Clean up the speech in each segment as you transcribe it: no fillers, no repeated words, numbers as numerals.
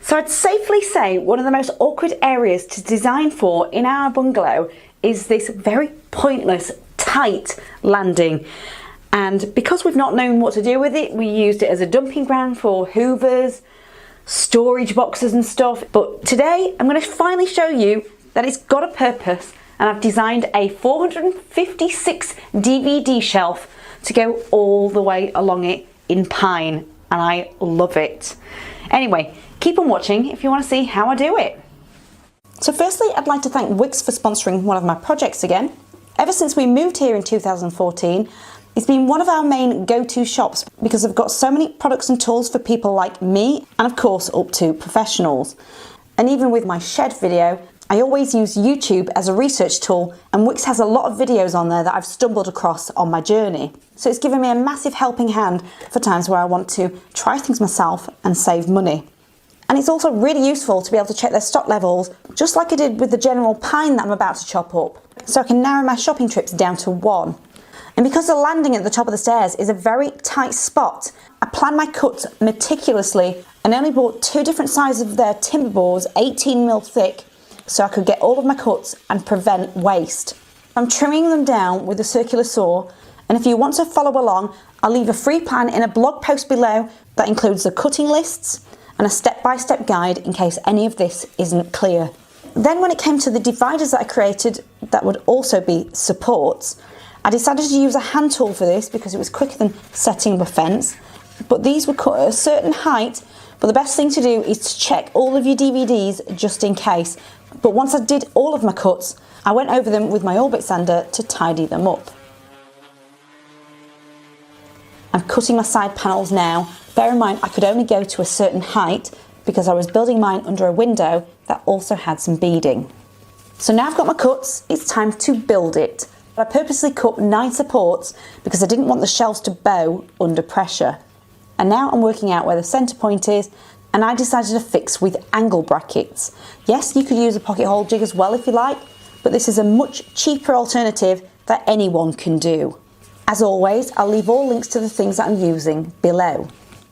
So I'd safely say one of the most awkward areas to design for in our bungalow is this very pointless, tight landing. And because we've not known what to do with it, we used it as a dumping ground for hoovers, storage boxes and stuff. But today I'm going to finally show you that it's got a purpose, and I've designed a 456 DVD shelf to go all the way along it in pine, and I love it. Anyway, keep on watching if you want to see how I do it. So firstly, I'd like to thank Wickes for sponsoring one of my projects again. Ever since we moved here in 2014, it's been one of our main go-to shops because they've got so many products and tools for people like me, and of course up to professionals. And even with my shed video, I always use YouTube as a research tool, and Wickes has a lot of videos on there that I've stumbled across on my journey. So it's given me a massive helping hand for times where I want to try things myself and save money. And it's also really useful to be able to check their stock levels, just like I did with the general pine that I'm about to chop up, so I can narrow my shopping trips down to one. And because the landing at the top of the stairs is a very tight spot, I planned my cuts meticulously and only bought 2 different sizes of their timber boards, 18mm thick, so I could get all of my cuts and prevent waste. I'm trimming them down with a circular saw, and if you want to follow along, I'll leave a free plan in a blog post below that includes the cutting lists and a step-by-step guide in case any of this isn't clear. Then when it came to the dividers that I created that would also be supports, I decided to use a hand tool for this because it was quicker than setting up a fence, but these were cut at a certain height. But the best thing to do is to check all of your DVDs just in case. But once I did all of my cuts, I went over them with my Orbit sander to tidy them up. I'm cutting my side panels now. Bear in mind I could only go to a certain height because I was building mine under a window that also had some beading. So now I've got my cuts, it's time to build it. I purposely cut 9 supports because I didn't want the shelves to bow under pressure. And now I'm working out where the centre point is, and I decided to fix with angle brackets. Yes, you could use a pocket hole jig as well if you like, but this is a much cheaper alternative that anyone can do. As always, I'll leave all links to the things that I'm using below.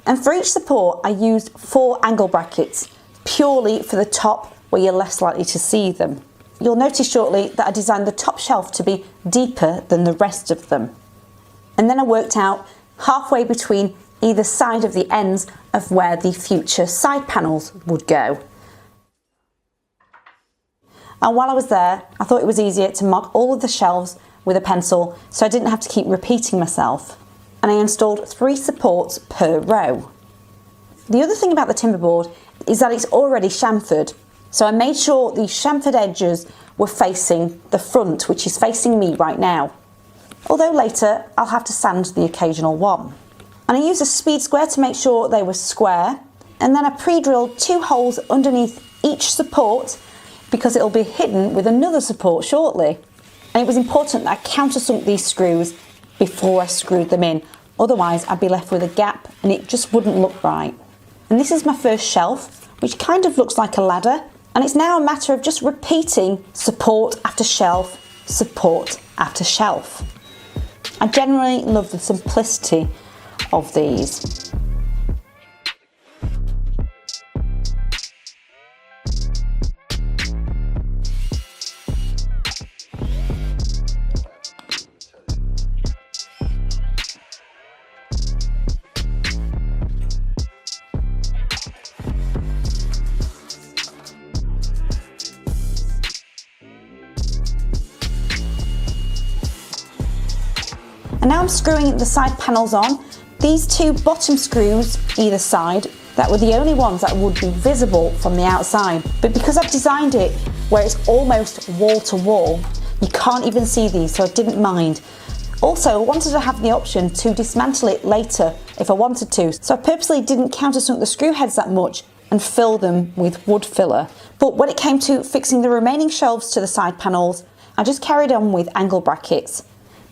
And for each support, I used 4 angle brackets, purely for the top where you're less likely to see them. You'll notice shortly that I designed the top shelf to be deeper than the rest of them. And then I worked out halfway between either side of the ends of where the future side panels would go. And while I was there, I thought it was easier to mark all of the shelves with a pencil so I didn't have to keep repeating myself. And I installed 3 supports per row. The other thing about the timber board is that it's already chamfered. So I made sure the chamfered edges were facing the front, which is facing me right now. Although later I'll have to sand the occasional one. And I used a speed square to make sure they were square, and then I pre-drilled 2 holes underneath each support because it'll be hidden with another support shortly. And it was important that I countersunk these screws before I screwed them in, otherwise I'd be left with a gap and it just wouldn't look right. And this is my first shelf, which kind of looks like a ladder, and it's now a matter of just repeating support after shelf, support after shelf. I generally love the simplicity of these. And now I'm screwing the side panels on. These 2 bottom screws either side, that were the only ones that would be visible from the outside. But because I've designed it where it's almost wall to wall, you can't even see these, so I didn't mind. Also, I wanted to have the option to dismantle it later if I wanted to, so I purposely didn't countersunk the screw heads that much and fill them with wood filler. But when it came to fixing the remaining shelves to the side panels, I just carried on with angle brackets,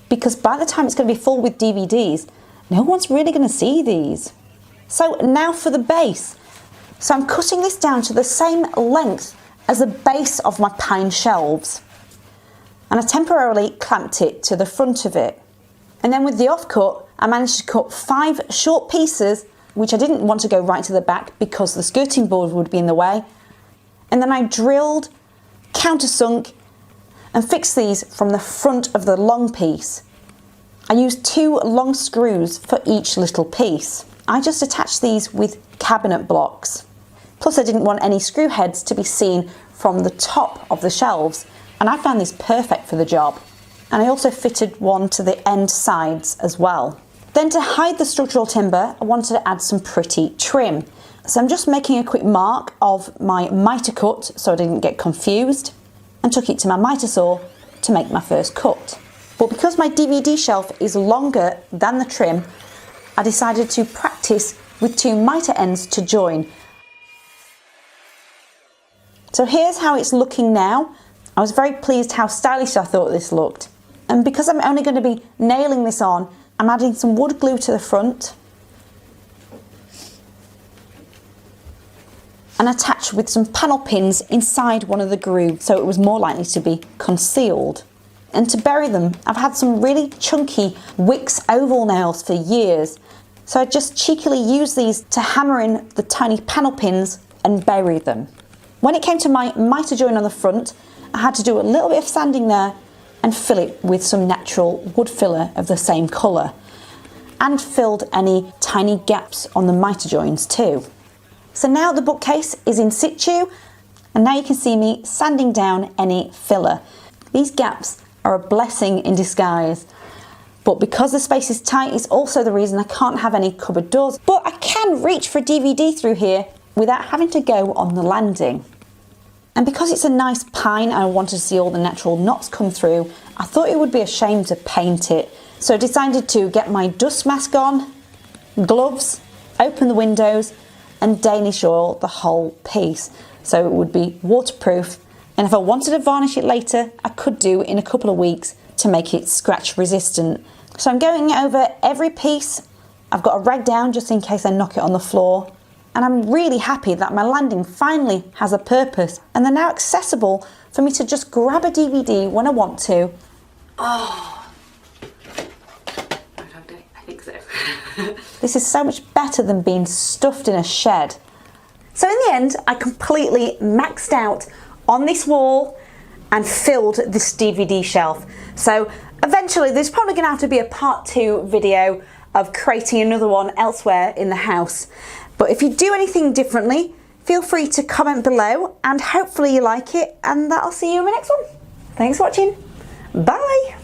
because by the time it's going to be full with DVDs, no one's really going to see these. So now for the base. So I'm cutting this down to the same length as the base of my pine shelves. And I temporarily clamped it to the front of it. And then with the offcut, I managed to cut 5 short pieces which I didn't want to go right to the back because the skirting board would be in the way. And then I drilled, countersunk, and fixed these from the front of the long piece. I used 2 long screws for each little piece. I just attached these with cabinet blocks. Plus I didn't want any screw heads to be seen from the top of the shelves, and I found this perfect for the job. And I also fitted one to the end sides as well. Then to hide the structural timber, I wanted to add some pretty trim. So I'm just making a quick mark of my miter cut so I didn't get confused, and took it to my miter saw to make my first cut. But because my DVD shelf is longer than the trim, I decided to practice with 2 miter ends to join. So here's how it's looking now. I was very pleased how stylish I thought this looked. And because I'm only going to be nailing this on, I'm adding some wood glue to the front and attached with some panel pins inside one of the grooves so it was more likely to be concealed. And to bury them, I've had some really chunky Wickes oval nails for years, so I just cheekily used these to hammer in the tiny panel pins and bury them. When it came to my miter join on the front, I had to do a little bit of sanding there and fill it with some natural wood filler of the same colour, and filled any tiny gaps on the miter joins too. So now the bookcase is in situ, and now you can see me sanding down any filler. These gaps are a blessing in disguise, but because the space is tight, it's also the reason I can't have any cupboard doors, but I can reach for a DVD through here without having to go on the landing. And because it's a nice pine and I wanted to see all the natural knots come through, I thought it would be a shame to paint it. So I decided to get my dust mask on, gloves, open the windows, and Danish oil the whole piece so it would be waterproof, and if I wanted to varnish it later I could do in a couple of weeks to make it scratch resistant. So I'm going over every piece. I've got a rag down just in case I knock it on the floor, and I'm really happy that my landing finally has a purpose and they're now accessible for me to just grab a DVD when I want to. Oh, I think so. This is so much better than being stuffed in a shed. So in the end, I completely maxed out on this wall and filled this DVD shelf. So eventually there's probably going to have to be a part 2 video of creating another one elsewhere in the house. But if you do anything differently, feel free to comment below, and hopefully you like it, and that'll see you in my next one. Thanks for watching. Bye.